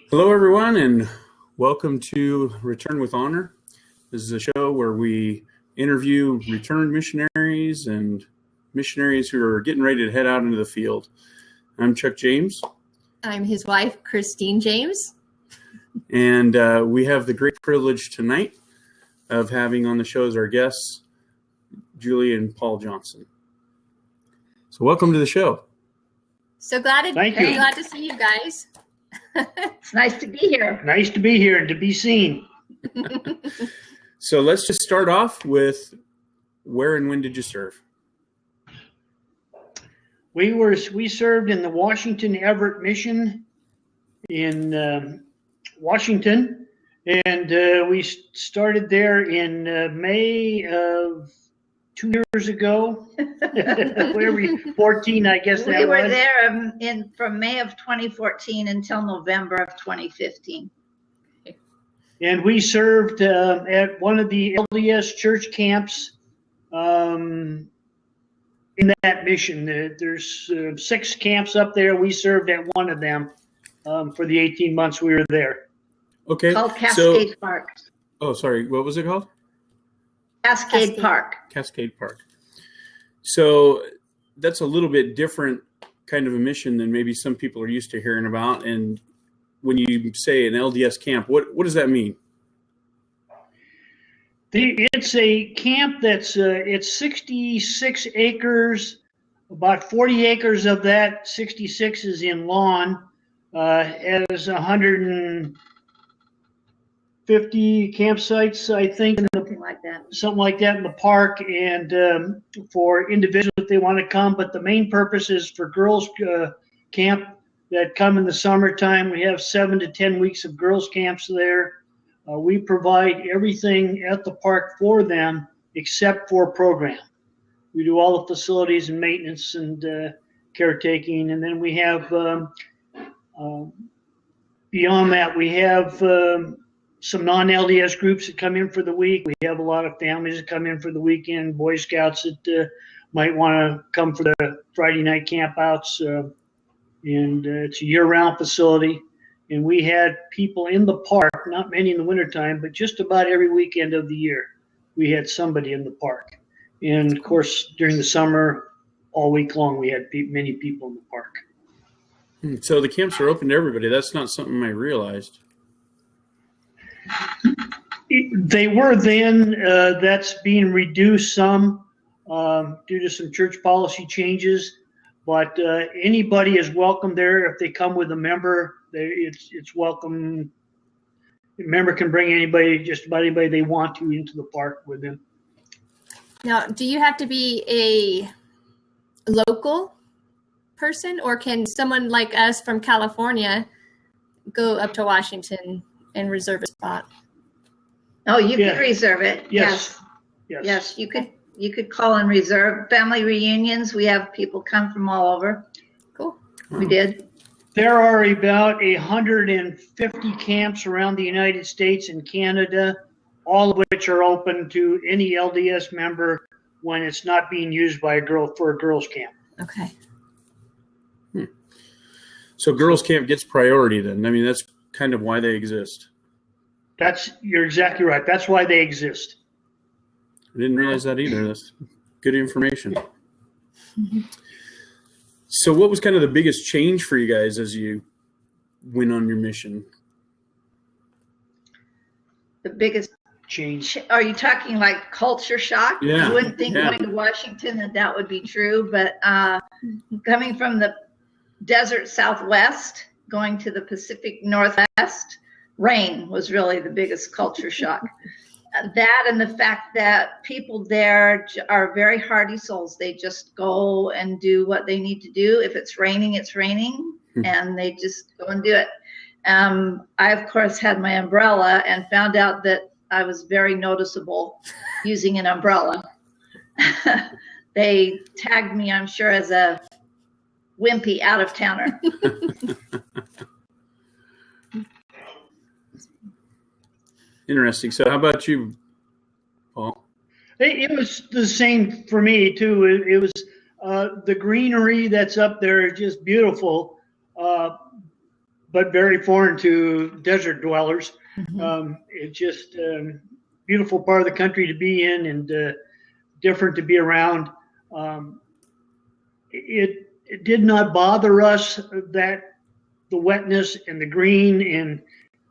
Hello, everyone, and welcome to Return with Honor. This is a show where we interview returned missionaries and missionaries who are getting ready to head out into the field. I'm Chuck James. I'm his wife, Christine James. And we have the great privilege tonight of having on the show as our guests, Julie and Paul Johnson. So welcome to the show. So glad to see you guys. It's nice to be here. Nice to be here and to be seen. So let's just start off with where and when did you serve? We served in the Washington Everett Mission in Washington, and we started there in May of 2 years ago. Where we 14, I guess that was. We were there from May of 2014 until November of 2015. And we served at one of the LDS church camps in that mission. There's 6 camps up there. We served at one of them for the 18 months we were there. Okay. Called Cascade Park. Oh, sorry. What was it called? Cascade Park. Cascade Park. So that's a little bit different kind of a mission than maybe some people are used to hearing about. And when you say an LDS camp, what does that mean? It's a camp that's it's 66 acres. About 40 acres of that 66 is in lawn. Has 150 campsites, I think. Something like that in the park, and for individuals if they want to come. But the main purpose is for girls camp that come in the summertime. We have 7 to 10 weeks of girls camps there. We provide everything at the park for them except for program. We do all the facilities and maintenance and caretaking, and then we have beyond that we have some non-LDS groups that come in for the week. We have a lot of families that come in for the weekend, Boy Scouts that might want to come for the Friday night campouts. And it's a year-round facility. And we had people in the park, not many in the wintertime, but just about every weekend of the year, we had somebody in the park. And, of course, during the summer, all week long, we had many people in the park. So the camps are open to everybody. That's not something I realized. They were then. That's being reduced some due to some church policy changes. But anybody is welcome there. If they come with a member, it's welcome. A member can bring anybody, just about anybody they want to, into the park with them. Now, do you have to be a local person, or can someone like us from California go up to Washington and reserve a spot? Oh, you could reserve it. Yes. Yes, you could call and reserve. Family reunions, we have people come from all over. Cool. We did. There are about 150 camps around the United States and Canada, all of which are open to any LDS member when it's not being used by for a girls' camp. Okay. So girls' camp gets priority then. I mean, that's kind of why they exist. You're exactly right. That's why they exist. I didn't realize that either. That's good information. Mm-hmm. So what was kind of the biggest change for you guys as you went on your mission? The biggest change. Are you talking like culture shock? Yeah. You wouldn't think going to Washington that would be true, but coming from the desert Southwest, going to the Pacific Northwest, rain was really the biggest culture shock. That and the fact that people there are very hardy souls. They just go and do what they need to do. If it's raining, it's raining, and they just go and do it. I, of course, had my umbrella and found out that I was very noticeable using an umbrella. They tagged me, I'm sure, as a wimpy out-of-towner. Interesting. So how about you, Paul? It was the same for me, too. It was the greenery that's up there is just beautiful. but very foreign to desert dwellers. Mhm. It's just beautiful part of the country to be in, and different to be around. It did not bother us that the wetness and the green and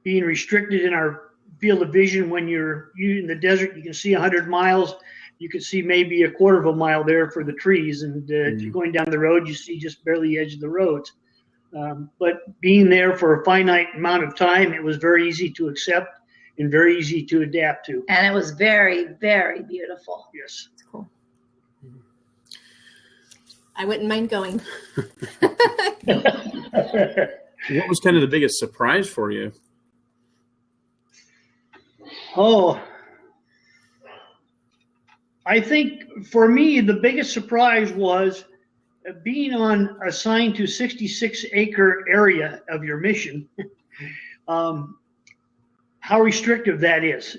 being restricted in our field of vision. When you're in the desert, you can see 100 miles. You can see maybe a quarter of a mile there for the trees, and if you're going down the road, you see just barely the edge of the roads. But being there for a finite amount of time, it was very easy to accept and very easy to adapt to. And it was very, very beautiful. Yes. That's cool. I wouldn't mind going. What was kind of the biggest surprise for you? Oh, I think for me, the biggest surprise was being assigned to 66-acre area of your mission. How restrictive that is.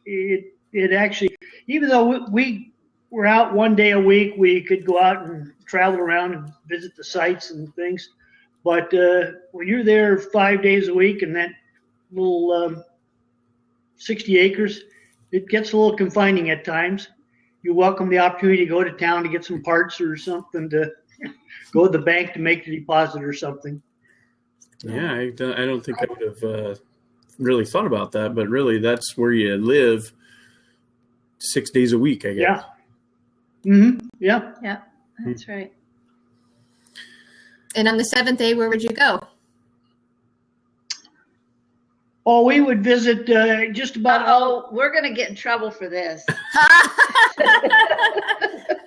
It actually, even though we were out one day a week, we could go out and travel around and visit the sites and things. But when you're there 5 days a week in that little 60 acres, it gets a little confining at times. You welcome the opportunity to go to town to get some parts or something, to go to the bank to make a deposit or something. Yeah, I don't think I would have really thought about that, but really that's where you live 6 days a week, I guess. Yeah. Mm-hmm. Yeah. Yeah, that's right. And on the 7th day, where would you go? Oh, we would visit just about all. Oh, we're going to get in trouble for this.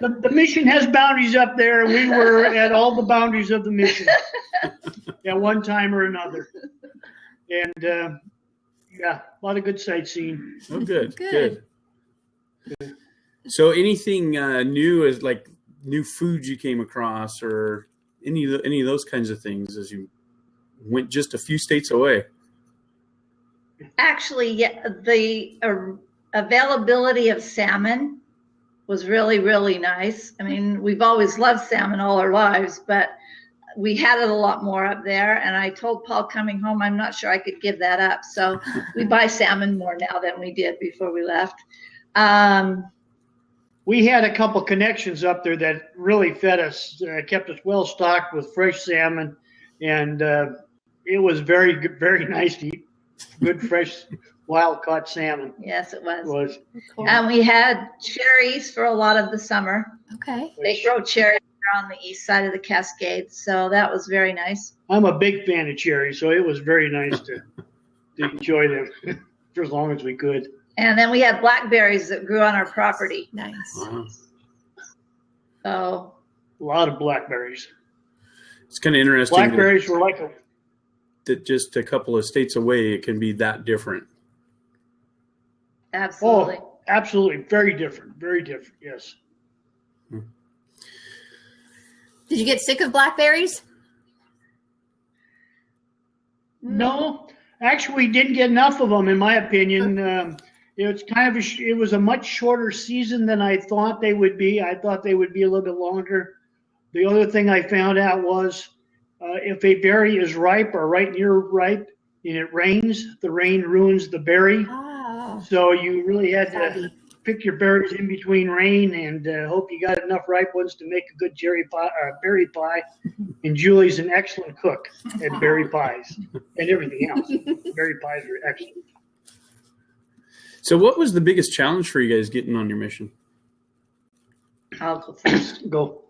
The mission has boundaries up there, and we were at all the boundaries of the mission at one time or another. And yeah, a lot of good sightseeing. Oh, good, Good. good. So anything new, as like new foods you came across, or any of those kinds of things as you went just a few states away? Actually, yeah, the availability of salmon was really, really nice. I mean, we've always loved salmon all our lives, but we had it a lot more up there. And I told Paul coming home, I'm not sure I could give that up. So we buy salmon more now than we did before we left. We had a couple connections up there that really fed us, kept us well stocked with fresh salmon, and it was very good, very nice to eat good, fresh, wild caught salmon. Yes, it was. It was. Cool. And we had cherries for a lot of the summer. Okay. They grow cherries on the east side of the Cascades, so that was very nice. I'm a big fan of cherries, so it was very nice to enjoy them for as long as we could. And then we had blackberries that grew on our property. Nice. Wow. So A lot of blackberries. It's kind of interesting Blackberries were like that just a couple of states away, it can be that different. absolutely. Oh, absolutely. Very different. Very different. Yes. Did you get sick of blackberries? No, actually, we didn't get enough of them, in my opinion. It's kind of it was a much shorter season than I thought they would be. I thought they would be a little bit longer. The other thing I found out was if a berry is ripe or right near ripe and it rains, the rain ruins the berry. Oh. So you really had to Savvy. pick your berries in between rain and hope you got enough ripe ones to make a good berry pie. And Julie's an excellent cook at berry pies and everything else. Berry pies are excellent. So what was the biggest challenge for you guys getting on your mission? I'll go first. Go.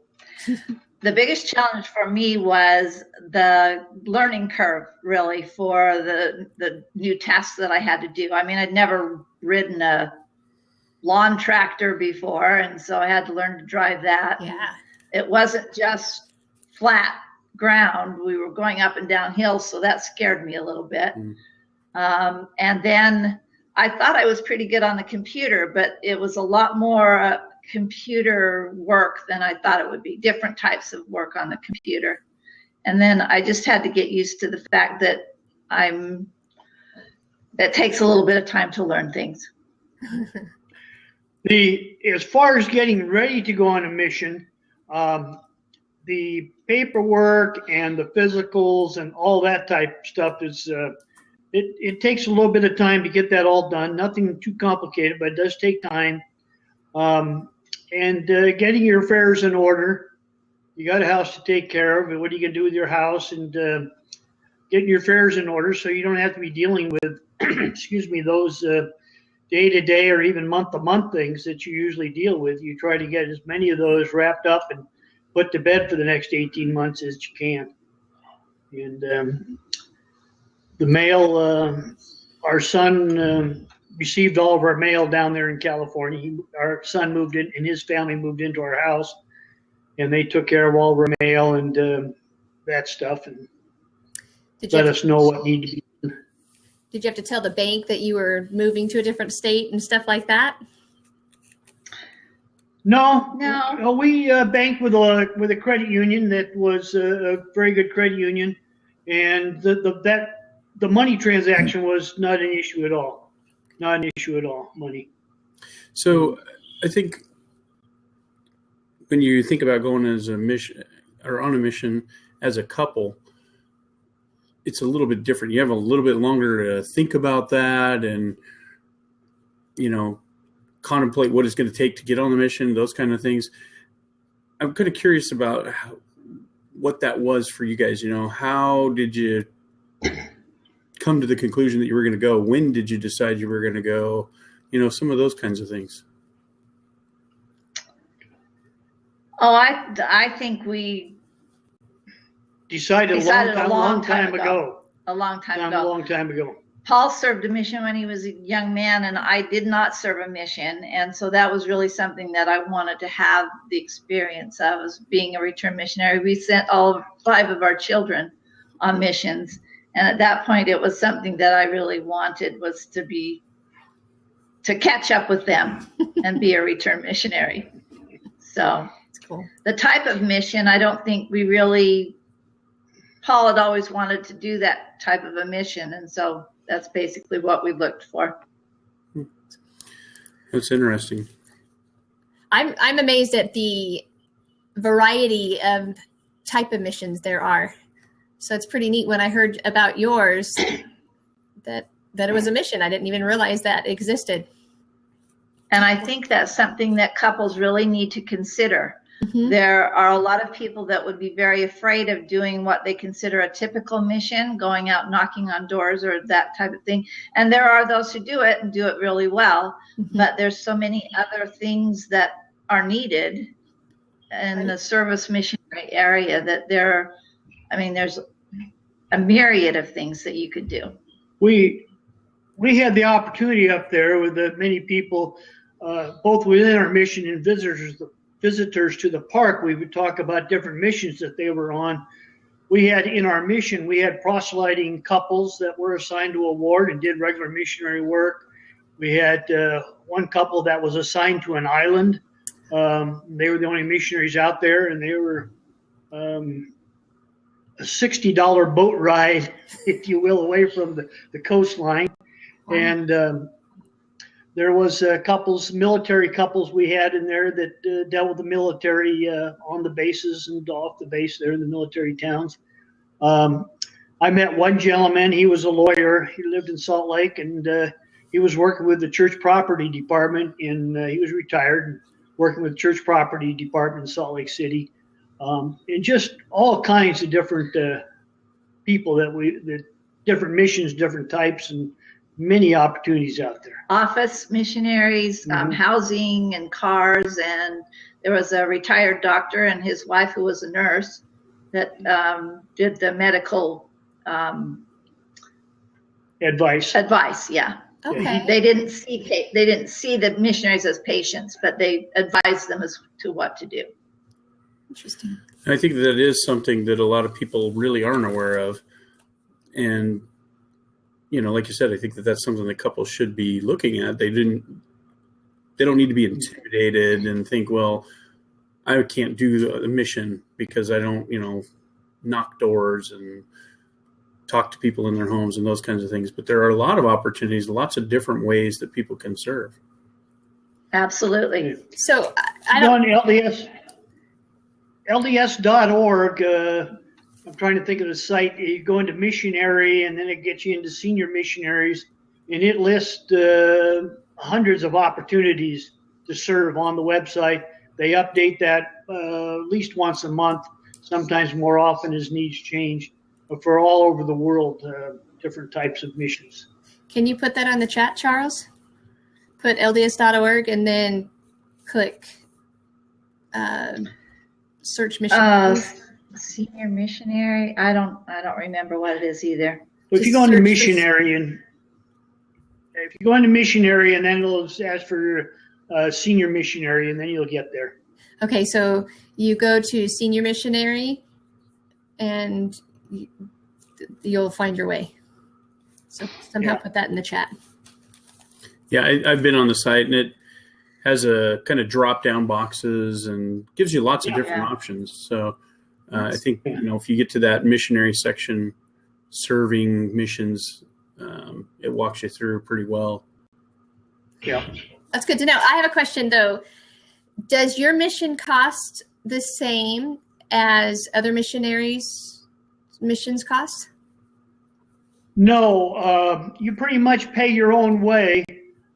The biggest challenge for me was the learning curve, really, for the new tasks that I had to do. I mean, I'd never ridden a lawn tractor before, and so I had to learn to drive that. Yeah. It wasn't just flat ground. We were going up and down hills, so that scared me a little bit. And then I thought I was pretty good on the computer, but it was a lot more computer work than I thought it would be, different types of work on the computer. And then I just had to get used to the fact that it takes a little bit of time to learn things. As far as getting ready to go on a mission, the paperwork and the physicals and all that type of stuff is it takes a little bit of time to get that all done. Nothing too complicated, but it does take time. And getting your affairs in order. You got a house to take care of, and what are you going to do with your house? And getting your affairs in order so you don't have to be dealing with, excuse me, those day-to-day or even month-to-month things that you usually deal with. You try to get as many of those wrapped up and put to bed for the next 18 months as you can. And the mail, our son received all of our mail down there in California. Our son moved in, and his family moved into our house, and they took care of all of our mail and that stuff, and let us know what needed to be done. Did you have to tell the bank that you were moving to a different state and stuff like that? No. No. We banked with a credit union that was a very good credit union, and the money transaction was not an issue at all. Not an issue at all, money. So I think when you think about going as a mission or on a mission as a couple, it's a little bit different. You have a little bit longer to think about that and, contemplate what it's going to take to get on the mission, those kind of things. I'm kind of curious about what that was for you guys. How did you come to the conclusion that you were going to go? When did you decide you were going to go? Some of those kinds of things. Oh, I think we Decided a long time ago. A long time A ago. long time ago. Paul served a mission when he was a young man, and I did not serve a mission. And so that was really something that I wanted to have the experience of, as being a return missionary. We sent all 5 of our children on missions. And at that point, it was something that I really wanted, was to catch up with them and be a return missionary. So That's cool. the type of mission, I don't think we really, Paul had always wanted to do that type of a mission. And so that's basically what we looked for. That's interesting. I'm amazed at the variety of type of missions there are. So it's pretty neat when I heard about yours that it was a mission. I didn't even realize that existed. And I think that's something that couples really need to consider. Mm-hmm. There are a lot of people that would be very afraid of doing what they consider a typical mission, going out knocking on doors or that type of thing. And there are those who do it and do it really well. Mm-hmm. But there's so many other things that are needed in the service missionary area that there's a myriad of things that you could do. We had the opportunity up there with many people, both within our mission and visitors to the park. We would talk about different missions that they were on. In our mission, we had proselyting couples that were assigned to a ward and did regular missionary work. We had one couple that was assigned to an island. They were the only missionaries out there, and they were a $60 boat ride, if you will, away from the coastline. Wow. And there was military couples we had in there that dealt with the military on the bases and off the base there in the military towns. I met one gentleman. He was a lawyer. He lived in Salt Lake, and he was working with the church property department. He was retired and working with the church property department in Salt Lake City. And just all kinds of different people different missions, different types, and many opportunities out there. Office missionaries, housing and cars. And there was a retired doctor and his wife who was a nurse that did the medical advice. Yeah. Okay. They didn't see the missionaries as patients, but they advised them as to what to do. Interesting. I think that is something that a lot of people really aren't aware of. And, like you said, I think that that's something that couples should be looking at. They don't need to be intimidated and think, well, I can't do the mission because I don't, knock doors and talk to people in their homes and those kinds of things. But there are a lot of opportunities, lots of different ways that people can serve. Absolutely. So I don't. LDS LDS.org, I'm trying to think of the site. You go into missionary, and then it gets you into senior missionaries, and it lists hundreds of opportunities to serve on the website. They update that at least once a month, sometimes more often as needs change, but for all over the world, different types of missions. Can you put that on the chat, Charles? Put LDS.org and then click search mission. Senior missionary. I don't remember what it is either. So if you go into missionary and then it'll ask for senior missionary, and then you'll get there. Okay, so you go to senior missionary, and you'll find your way. So somehow put that in the chat. Yeah, I've been on the site, and it has a kind of drop-down boxes and gives you lots of different options. So I think, if you get to that missionary section, serving missions, it walks you through pretty well. Yeah. That's good to know. I have a question, though. Does your mission cost the same as other missionaries' missions cost? No, you pretty much pay your own way,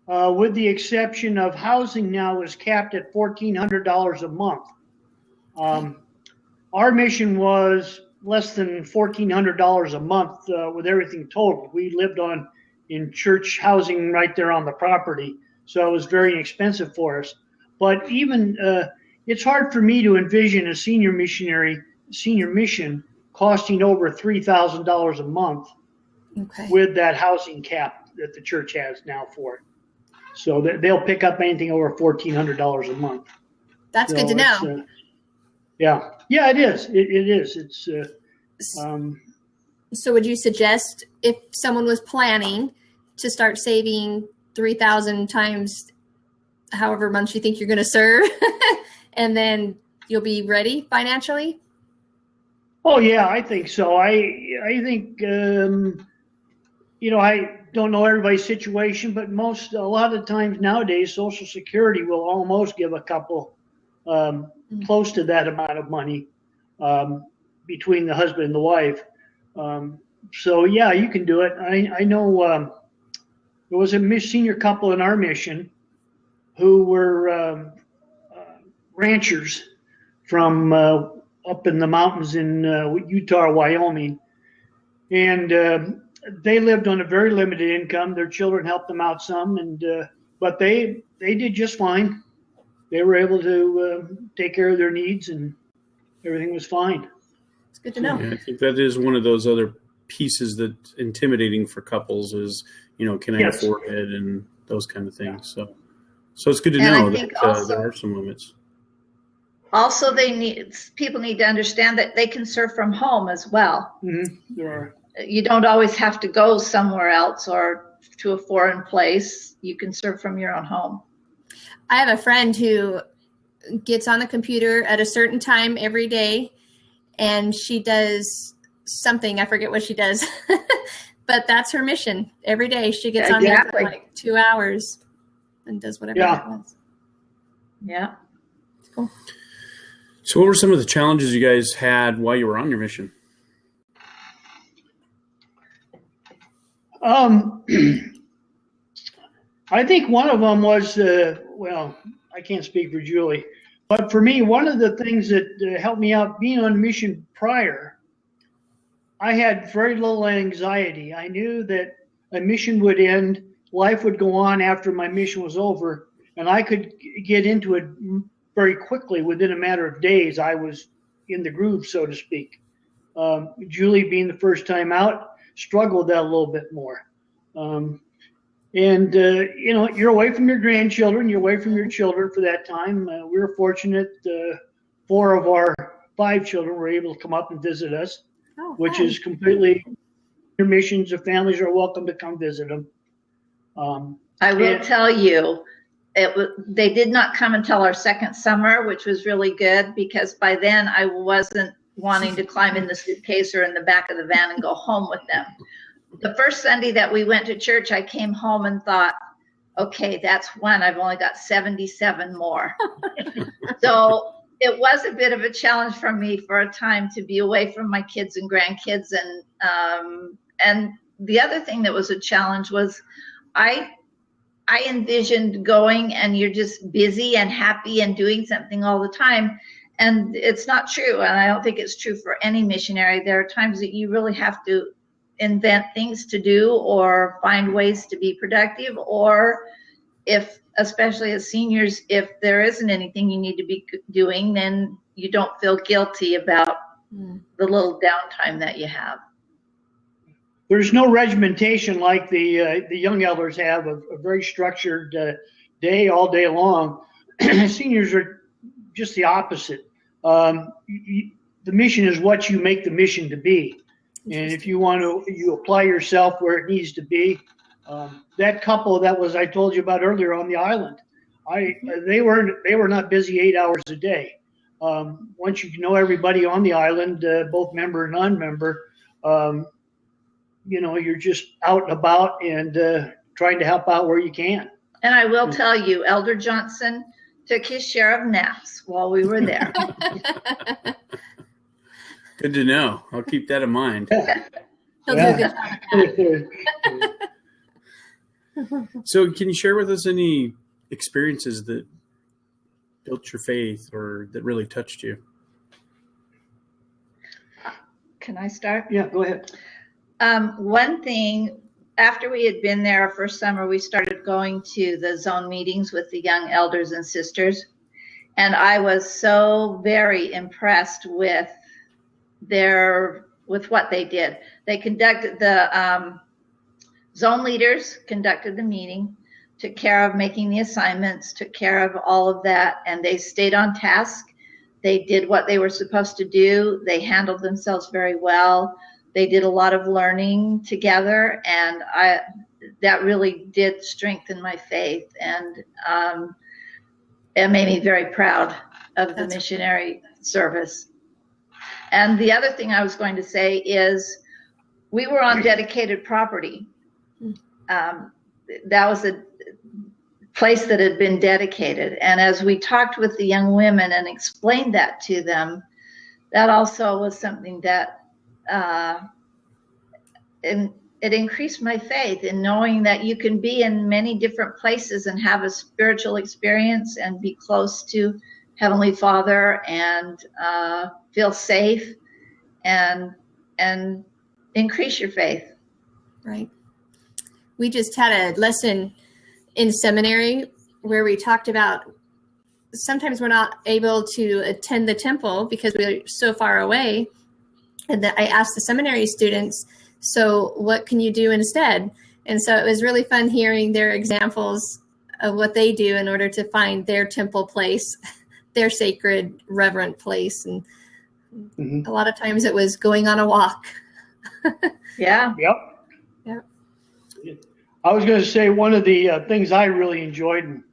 with the exception of housing now is capped at $1,400 a month. Our mission was less than $1,400 a month with everything total. We lived in church housing right there on the property, so it was very inexpensive for us. But even it's hard for me to envision a senior mission costing over $3,000 a month with that housing cap that the church has now for it. So they'll pick up anything over $1,400 a month. That's good to know. Yeah, it is. It is. It's. So would you suggest if someone was planning to start saving 3,000 times however months you think you're going to serve, and then you'll be ready financially? Oh yeah, I think so. I think I don't know everybody's situation, but a lot of times nowadays, Social Security will almost give a couple close to that amount of money between the husband and the wife. So yeah, you can do it. I know there was a senior couple in our mission who were ranchers from up in the mountains in Utah, Wyoming, and they lived on a very limited income. Their children helped them out some, but they did just fine. They were able to take care of their needs, and everything was fine. It's good to know. Yeah, I think that is one of those other pieces that's intimidating for couples is, can I afford it and those kind of things. So it's good to know that there are some limits. Also, people need to understand that they can serve from home as well. Mm-hmm. There are. You don't always have to go somewhere else or to a foreign place. You can serve from your own home. I have a friend who gets on the computer at a certain time every day, and she does something. I forget what she does, but that's her mission. Every day she gets on there for like 2 hours and does whatever that wants. Yeah. Cool. So what were some of the challenges you guys had while you were on your mission? I think one of them was, I can't speak for Julie, but for me, one of the things that helped me out being on mission prior, I had very little anxiety. I knew that a mission would end, life would go on after my mission was over, and I could get into it very quickly. Within a matter of days, I was in the groove, so to speak. Julie, being the first time out, struggled that a little bit more. You're away from your grandchildren, you're away from your children for that time. We were fortunate, 4 of our 5 children were able to come up and visit us, which is completely your missions. The families are welcome to come visit them. I will tell you, they did not come until our second summer, which was really good because by then I wasn't wanting to climb in the suitcase or in the back of the van and go home with them. The first Sunday that we went to church, I came home and thought, okay, that's one. I've only got 77 more. So it was a bit of a challenge for me for a time to be away from my kids and grandkids, and the other thing that was a challenge was I envisioned going and you're just busy and happy and doing something all the time, and it's not true, and I don't think it's true for any missionary. There are times that you really have to invent things to do or find ways to be productive, or if, especially as seniors, if there isn't anything you need to be doing, then you don't feel guilty about the little downtime that you have. There's no regimentation like the young elders have, a very structured day all day long. Seniors are just the opposite. The mission is what you make the mission to be. And if you want to, you apply yourself where it needs to be. That couple that was I told you about earlier on the island, they were not busy 8 hours a day. Once you know everybody on the island, both member and non-member, you're just out and about and trying to help out where you can. And I will tell you, Elder Johnson took his share of naps while we were there. Good to know. I'll keep that in mind. He'll do a good job. So can you share with us any experiences that built your faith or that really touched you? Can I start? Yeah, go ahead. One thing, after we had been there for summer, we started going to the zone meetings with the young elders and sisters. And I was so very impressed with what they did. They conducted the zone leaders conducted the meeting, took care of making the assignments, took care of all of that, and they stayed on task. They did what they were supposed to do. They handled themselves very well. They did a lot of learning together, and that really did strengthen my faith, and it made me very proud of the missionary service. And the other thing I was going to say is we were on dedicated property. That was a place that had been dedicated. And as we talked with the young women and explained that to them, that also was something that it increased my faith in knowing that you can be in many different places and have a spiritual experience and be close to Heavenly Father and feel safe and increase your faith. Right. We just had a lesson in seminary where we talked about sometimes we're not able to attend the temple because we're so far away. And I asked the seminary students, so what can you do instead? And so it was really fun hearing their examples of what they do in order to find their temple place, their sacred, reverent place. And a lot of times it was going on a walk. Yeah. Yep. I was going to say one of the things I really enjoyed and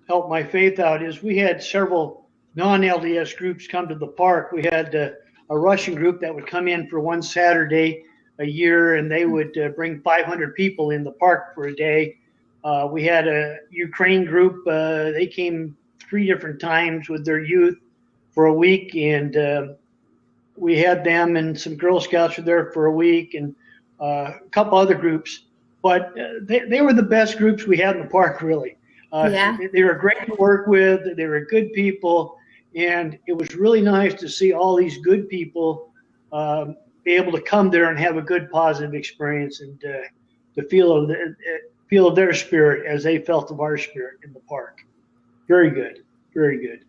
helped my faith out is we had several non-LDS groups come to the park. We had a Russian group that would come in for one Saturday a year, and they would bring 500 people in the park for a day. We had a Ukraine group. They came 3 different times with their youth for a week, and we had them, and some Girl Scouts were there for a week, and a couple other groups. But they were the best groups we had in the park, really. They were great to work with. They were good people. And it was really nice to see all these good people be able to come there and have a good, positive experience and to feel of their spirit as they felt of our spirit in the park. Very good. Very good.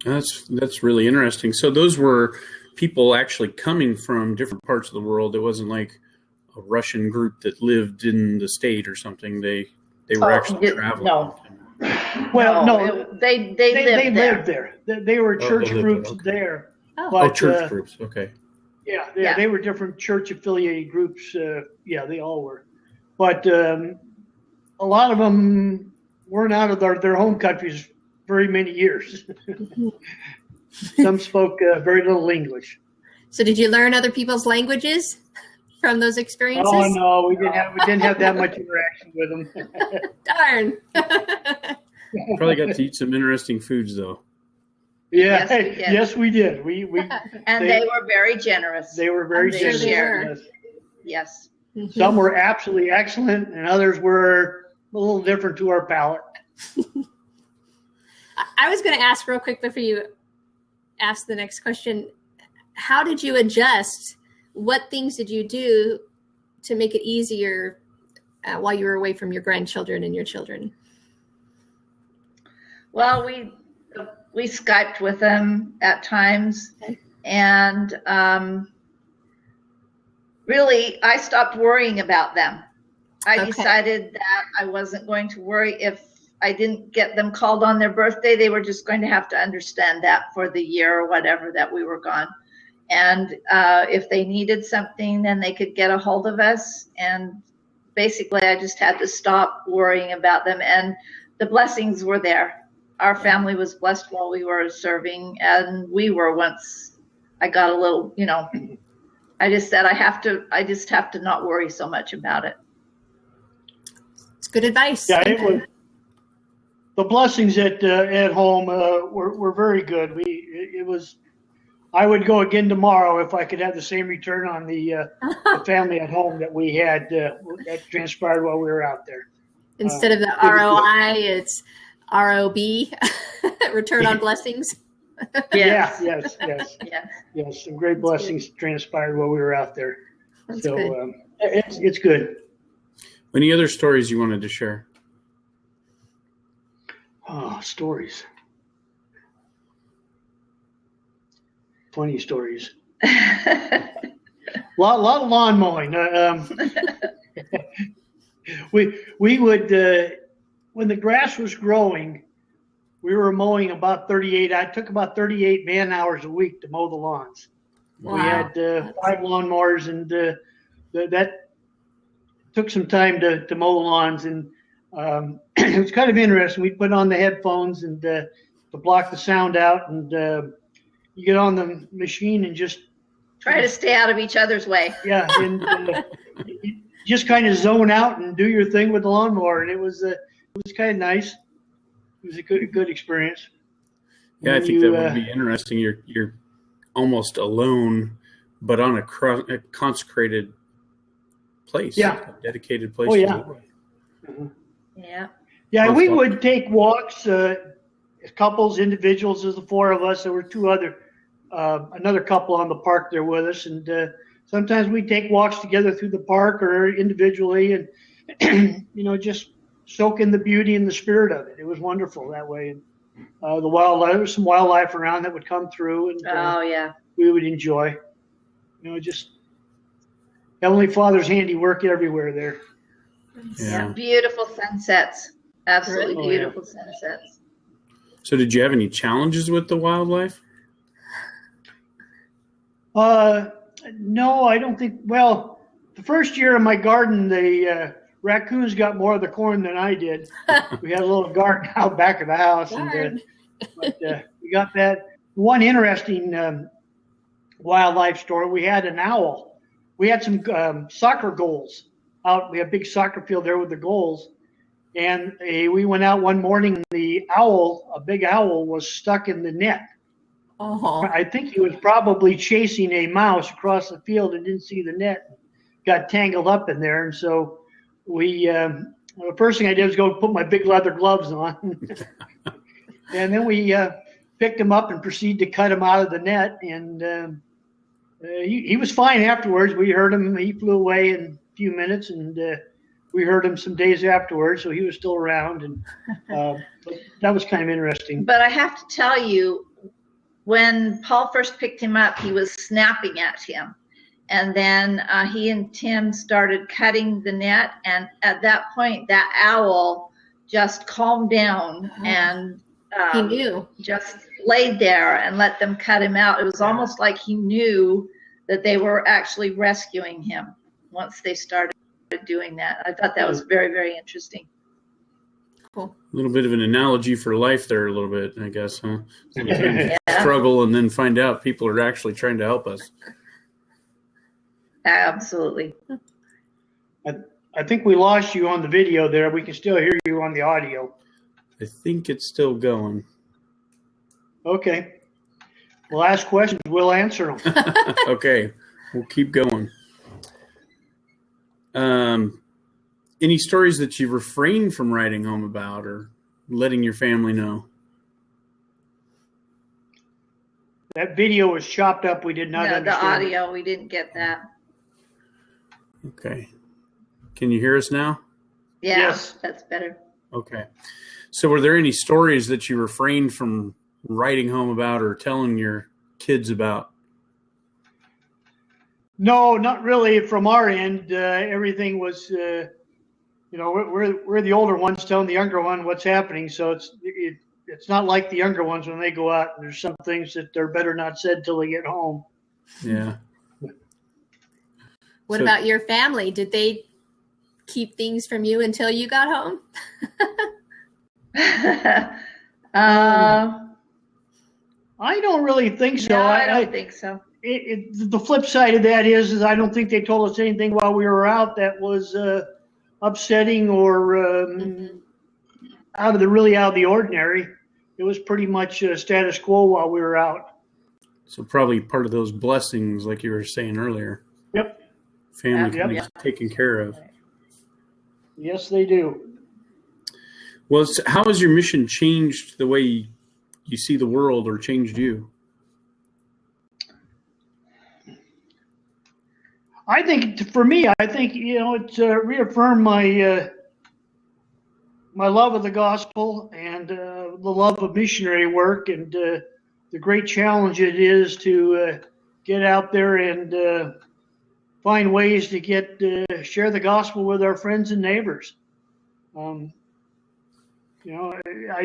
That's really interesting. So those were people actually coming from different parts of the world. It wasn't like a Russian group that lived in the state or something. They were actually traveling. No. Well, no, they lived there. They were church groups there. But, church groups. Okay. Yeah, they were different church affiliated groups. They all were. But a lot of them weren't out of their home countries very many years. Some spoke very little English. So did you learn other people's languages from those experiences? Oh no, we didn't have that much interaction with them. Darn. Probably got to eat some interesting foods though. Yeah, Yes, we did. yes, we did. We And they were very generous. they were very I'm sure generous. they were. Yes. Yes. Mhm. Some were absolutely excellent, and others were a little different to our palate. I was going to ask real quick before you ask the next question. How did you adjust? What things did you do to make it easier while you were away from your grandchildren and your children? Well, we Skyped with them at times, Okay. and really, I stopped worrying about them. I Okay. decided that I wasn't going to worry if I didn't get them called on their birthday. They were just going to have to understand that for the year or whatever that we were gone. And if they needed something, then they could get a hold of us. And basically, I just had to stop worrying about them. And the blessings were there. Our family was blessed while we were serving, and we were once I got a little, I just said I just have to not worry so much about it. It's good advice. Yeah, it was. The blessings at home were very good. It was. I would go again tomorrow if I could have the same return on the family at home that we had that transpired while we were out there. Instead of the it was good. ROI, it's ROB, return on blessings. Yes. Yeah, yes. Yes. Some great blessings transpired while we were out there. That's So good. it's good. Any other stories you wanted to share? Oh, stories. Plenty of stories. Lot of lawn mowing. We would when the grass was growing, we were mowing about 38. I took about 38 man hours a week to mow the lawns. Wow. We had 5 lawnmowers, and that took some time to mow the lawns, and it was kind of interesting. We'd put on the headphones and to block the sound out, and you get on the machine and just Try to stay out of each other's way. and you just kind of zone out and do your thing with the lawnmower, and it was kind of nice. It was a good experience. Yeah, I And think you, that would be interesting. You're almost alone, but on a consecrated place. Yeah. A dedicated place. Oh, to yeah. the Lord. Yeah. Yeah, Both we of- would take walks, couples, individuals. There's the 4 of us. There were 2 other, another couple on the park there with us, and sometimes we take walks together through the park or individually, and just soak in the beauty and the spirit of it. It was wonderful that way. And the wildlife, there was some wildlife around that would come through, and Oh, yeah. we would enjoy. Just Heavenly Father's handiwork everywhere there. Yeah. Beautiful sunsets. Absolutely Oh, yeah. beautiful sunsets. So, did you have any challenges with the wildlife? No, I don't think. Well, the first year of my garden, the raccoons got more of the corn than I did. We had a little garden out back of the house, Darn. but we got that. One interesting wildlife story. We had an owl. We had some soccer goals out. We had a big soccer field there with the goals, and we went out one morning. The owl, a big owl, was stuck in the net. Oh, I think he was probably chasing a mouse across the field and didn't see the net, got tangled up in there. And so the first thing I did was go put my big leather gloves on. And then we picked him up and proceeded to cut him out of the net. And he was fine afterwards. We heard him. He flew away in a few minutes, and we heard him some days afterwards. So he was still around. And but that was kind of interesting. But I have to tell you, when Paul first picked him up, he was snapping at him. And then he and Tim started cutting the net. And at that point, that owl just calmed down and he knew. just laid there and let them cut him out. It was almost like he knew that they were actually rescuing him once they started doing that. I thought that was very, very interesting. Cool. A little bit of an analogy for life there, a little bit, I guess, huh? Yeah. Struggle and then find out people are actually trying to help us. Absolutely. I think we lost you on the video there. We can still hear you on the audio. I think it's still going. Okay. Well, ask questions. We'll answer them. Okay, we'll keep going. Any stories that you refrained from writing home about or letting your family know? That video was chopped up. We did not No, the understand it. audio, we didn't get that. Okay. Can you hear us now? Yeah, Yes. that's better. Okay. So were there any stories that you refrained from writing home about or telling your kids about? No, not really. From our end, everything was, we're the older ones telling the younger one what's happening. So it's not like the younger ones when they go out. There's some things that they're better not said till they get home. Yeah. What So- about your family? Did they keep things from you until you got home? I don't really think so. No, I don't think so. The flip side of that is I don't think they told us anything while we were out that was upsetting or out of the ordinary. It was pretty much status quo while we were out. So probably part of those blessings, like you were saying earlier. Yep. Family Yep. can be taken care of. Yes, they do. Well, how has your mission changed the way you see the world or changed you? I think for me, it's reaffirmed my my love of the gospel and the love of missionary work and the great challenge it is to get out there and find ways to share the gospel with our friends and neighbors. I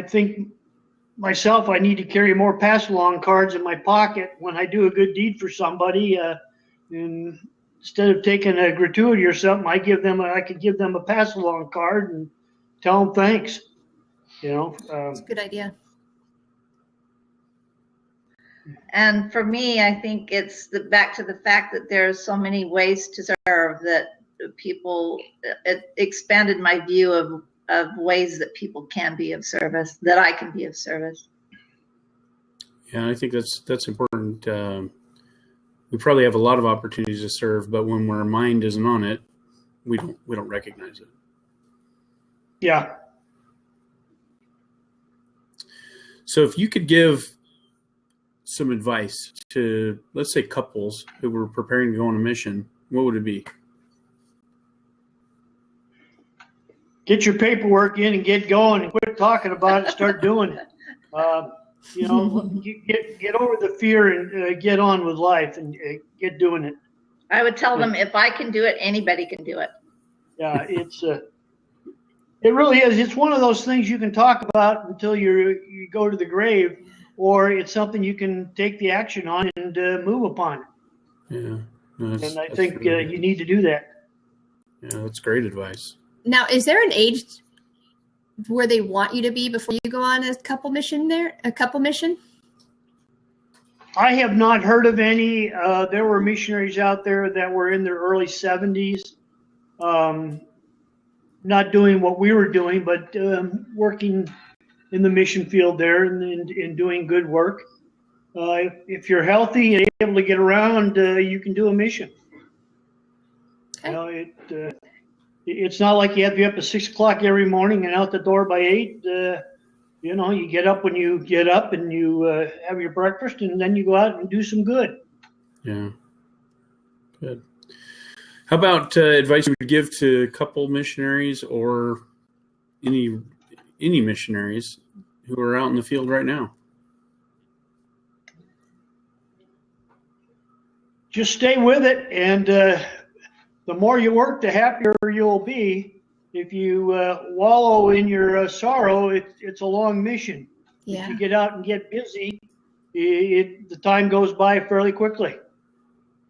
think myself, I need to carry more pass along cards in my pocket when I do a good deed for somebody. And instead of taking a gratuity or something, I could give them a pass along card and tell them thanks. It's a good idea. And for me, I think it's back to the fact that there's so many ways to serve that it expanded my view of ways that people can be of service, that I can be of service. Yeah, I think that's important. We probably have a lot of opportunities to serve, but when our mind isn't on it, we don't recognize it. Yeah. So if you could give some advice to, let's say, couples who were preparing to go on a mission, what would it be? Get your paperwork in and get going and quit talking about it. Start doing it. Get over the fear and get on with life and get doing it. I would tell them, if I can do it, anybody can do it. Yeah, it really is. It's one of those things you can talk about until you go to the grave, or it's something you can take the action on and move upon. Yeah. And I think you need to do that. Yeah, that's great advice. Now, is there an age where they want you to be before you go on a couple mission? I have not heard of any. There were missionaries out there that were in their early 70s, not doing what we were doing, but working in the mission field there and doing good work. If you're healthy and able to get around, you can do a mission. Okay. It's not like you have to be up at 6 o'clock every morning and out the door by 8. You get up when you get up and you have your breakfast and then you go out and do some good. Yeah. Good. How about advice you would give to couple missionaries or any missionaries who are out in the field right now? Just stay with it, and the more you work, the happier you'll be. If you wallow in your sorrow, it's a long mission. Yeah. If you get out and get busy, the time goes by fairly quickly,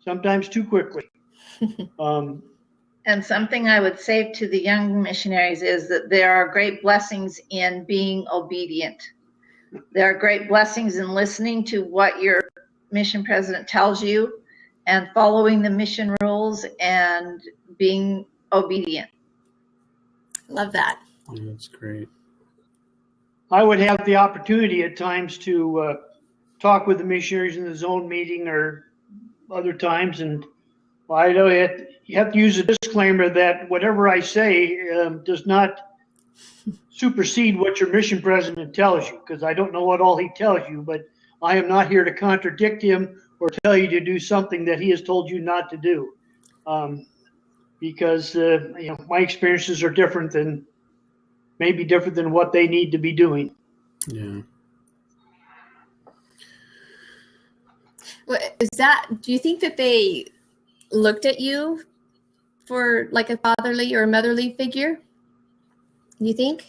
sometimes too quickly. And something I would say to the young missionaries is that there are great blessings in being obedient. There are great blessings in listening to what your mission president tells you and following the mission rules and being obedient. Love that. Yeah, that's great. I would have the opportunity at times to talk with the missionaries in the zone meeting or other times, and I know you have to use a disclaimer that whatever I say does not supersede what your mission president tells you, because I don't know what all he tells you, but I am not here to contradict him or tell you to do something that he has told you not to do, because my experiences are different than what they need to be doing. Yeah. Well, do you think that they looked at you for like a fatherly or motherly figure? You think?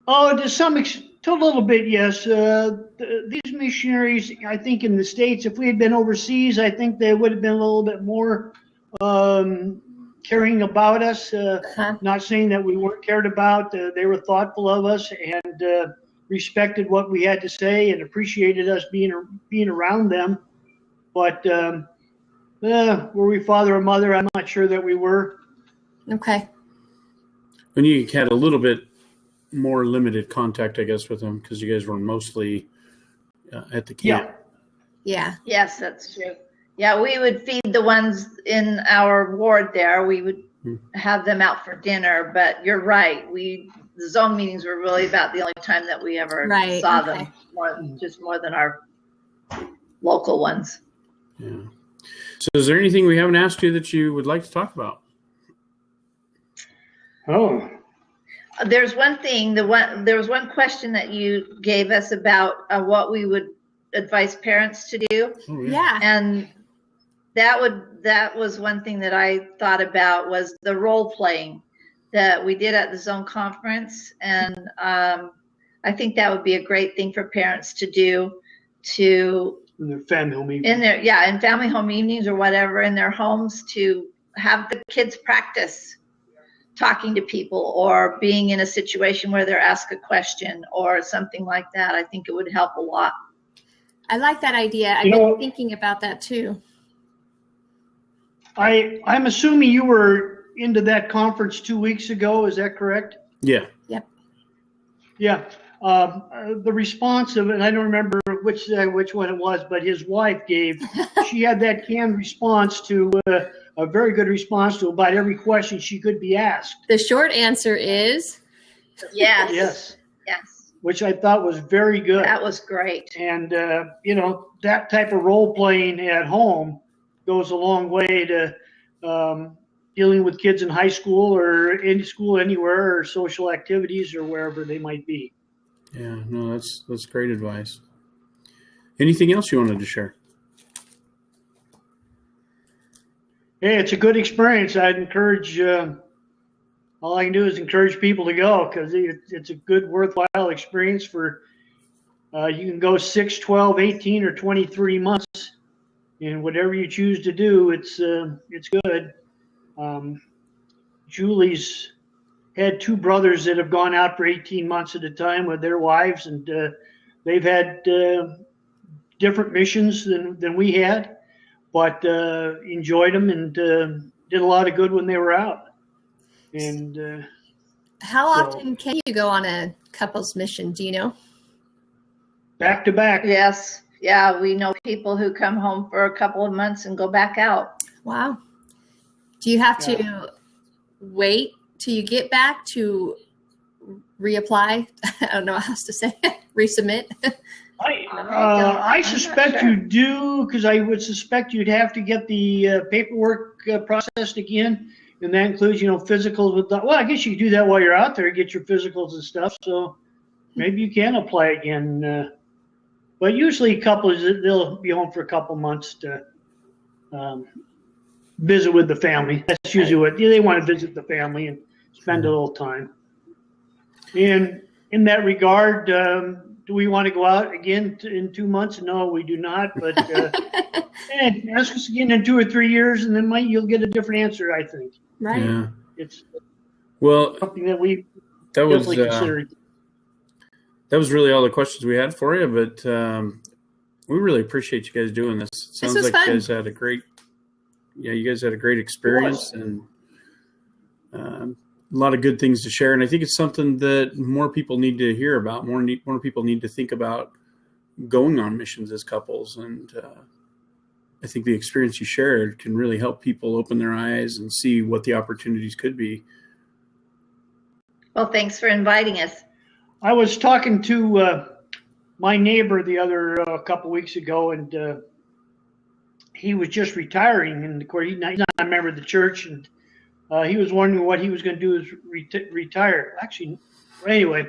Oh, to a little bit, yes. These missionaries, I think in the States, if we had been overseas, I think they would have been a little bit more caring about us. Not saying that we weren't cared about. They were thoughtful of us and respected what we had to say and appreciated us being around them. But were we father or mother? I'm not sure that we were. Okay. And you had a little bit more limited contact, I guess, with them because you guys were mostly at the camp. Yeah. Yes, that's true. Yeah, we would feed the ones in our ward there. We would have them out for dinner, but you're right. The zone meetings were really about the only time that we ever saw them, more than our local ones. Yeah. So is there anything we haven't asked you that you would like to talk about? Oh. There's one thing, there was one question that you gave us about what we would advise parents to do. Oh, Yeah. And that was one thing that I thought about was the role playing that we did at the zone conference. And I think that would be a great thing for parents to do In their family home evenings. in family home evenings or whatever in their homes, to have the kids practice talking to people or being in a situation where they're asked a question or something like that. I think it would help a lot. I like that idea. I've been thinking about that too. I'm assuming you were into that conference 2 weeks ago. Is that correct? Yeah. Yep. Yeah. The response of it, and I don't remember which one it was, but his wife gave. She had that canned response to a very good response to about every question she could be asked. The short answer is Yes. Yes. Which I thought was very good. That was great. And that type of role playing at home goes a long way to dealing with kids in high school or in school anywhere, or social activities or wherever they might be. Yeah, no, that's great advice. Anything else you wanted to share? Hey, it's a good experience. I'd encourage, all I can do is encourage people to go, because it's a good, worthwhile experience for, you can go 6, 12, 18, or 23 months, and whatever you choose to do, it's good. Julie's had 2 brothers that have gone out for 18 months at a time with their wives, and they've had different missions than we had, but enjoyed them and did a lot of good when they were out. And how often can you go on a couples mission? Do you know? Back to back. Yes. Yeah, we know people who come home for a couple of months and go back out. Wow. Do you have to wait till you get back to reapply? I don't know how else to say it. Resubmit? I suspect you do, because I would suspect you'd have to get the paperwork processed again, and that includes, physicals with well, I guess you could do that while you're out there, get your physicals and stuff, so maybe you can apply again. But usually couples, they'll be home for a couple months to visit with the family. That's usually what they want, to visit the family and spend a little time. And in that regard, do we want to go out again in 2 months? No, we do not. But ask us again in 2 or 3 years, and then you'll get a different answer, I think. Right. Yeah. It's that something that we was definitely consider. That was really all the questions we had for you, but we really appreciate you guys doing this. It sounds like fun. you guys had a great experience and a lot of good things to share. And I think it's something that more people need to hear about. More people need to think about going on missions as couples. And I think the experience you shared can really help people open their eyes and see what the opportunities could be. Well, thanks for inviting us. I was talking to my neighbor the other couple weeks ago, and he was just retiring, and of course he's not a member of the church, and he was wondering what he was going to do is retire. Actually, anyway,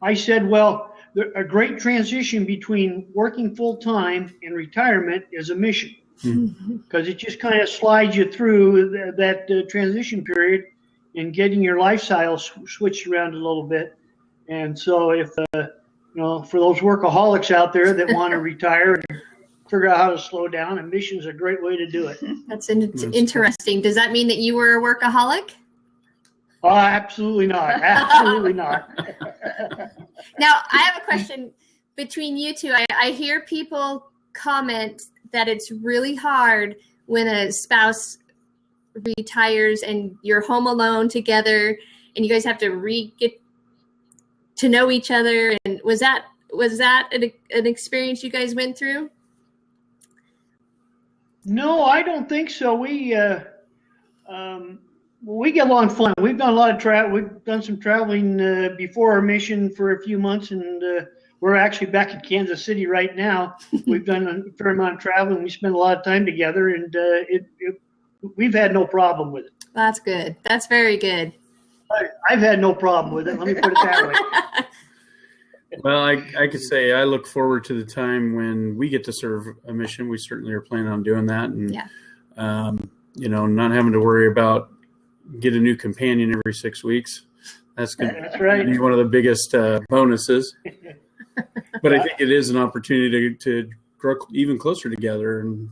I said, well, a great transition between working full time and retirement is a mission, because it just kind of slides you through that transition period and getting your lifestyle switched around a little bit. And so if, for those workaholics out there that want to retire and figure out how to slow down, a mission's a great way to do it. That's interesting. Does that mean that you were a workaholic? Oh, absolutely not. Absolutely not. Now, I have a question between you two. I hear people comment that it's really hard when a spouse retires and you're home alone together and you guys have to get to know each other. And was that an experience you guys went through? No, I don't think so. We get along fine. We've done a lot of travel. We've done some traveling before our mission for a few months, and we're actually back in Kansas City right now. We've done a fair amount of traveling. We spend a lot of time together, and we've had no problem with it. That's good. That's very good. I've had no problem with it. Let me put it that way. Well, I could say I look forward to the time when we get to serve a mission. We certainly are planning on doing that, and not having to worry about get a new companion every 6 weeks. That's right. Be one of the biggest bonuses. But I think it is an opportunity to grow even closer together, and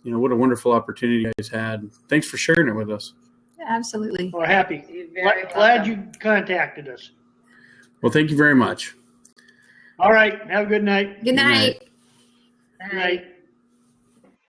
what a wonderful opportunity you guys had. Thanks for sharing it with us. Yeah, absolutely. We're happy. Glad you contacted us. Well, thank you very much. All right. Have a good night. Good night. Bye. Good night.